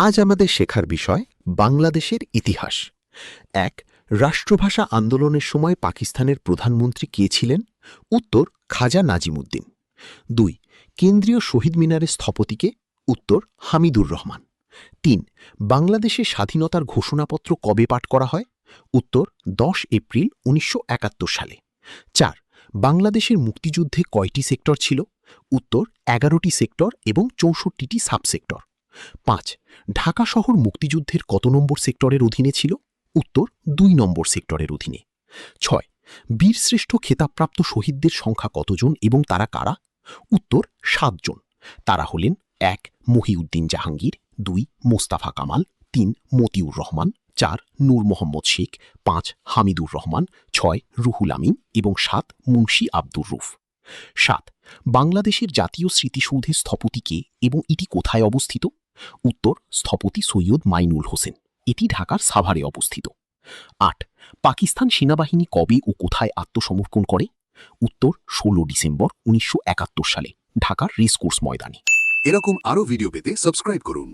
আজ আমাদের শেখার বিষয় বাংলাদেশের ইতিহাস। ১. রাষ্ট্রভাষা আন্দোলনের সময় পাকিস্তানের প্রধানমন্ত্রী কে ছিলেন? উত্তর খাজা নাজিমুদ্দিন। ২. কেন্দ্রীয় শহীদ মিনারের স্থপতি কে? উত্তর হামিদুর রহমান। ৩. বাংলাদেশের স্বাধীনতার ঘোষণাপত্র কবে পাঠ করা হয়? উত্তর ১০ এপ্রিল ১৯৭১ সালে। ৪. বাংলাদেশের মুক্তিযুদ্ধে কয়টি সেক্টর ছিল? উত্তর ১১টি সেক্টর এবং ৬৪টি সাবসেক্টর। ৫. ঢাকা শহর মুক্তিযুদ্ধের কত নম্বর সেক্টরের অধীনে ছিল? উত্তর ২ নম্বর সেক্টরের অধীনে। ৬. বীরশ্রেষ্ঠ খেতাবপ্রাপ্ত শহীদদের সংখ্যা কতজন এবং তারা কারা? উত্তর ৭ জন। তারা হলেন ১. মহিউদ্দিন জাহাঙ্গীর, ২. মোস্তাফা কামাল, ৩. মতিউর রহমান, ৪. নূর মোহাম্মদ শেখ, ৫. হামিদুর রহমান, ৬. রুহুল আমিন এবং ৭. মুন্সি আব্দুর রুফ। ৭. বাংলাদেশের জাতীয় স্মৃতিসৌধের স্থপতি কে এবং এটি কোথায় অবস্থিত? উত্তর স্থপতি সৈয়দ মাইনুল হোসেন। এটি ঢাকার সাভারে অবস্থিত। ৮. পাকিস্তান সেনাবাহিনী কবে ও কোথায় আত্মসমর্পণ করে? উত্তর ১৬ ডিসেম্বর ১৯৭১ সালে ঢাকার রেসকোর্স ময়দানে। এরকম আরও ভিডিও পেতে সাবস্ক্রাইব করুন।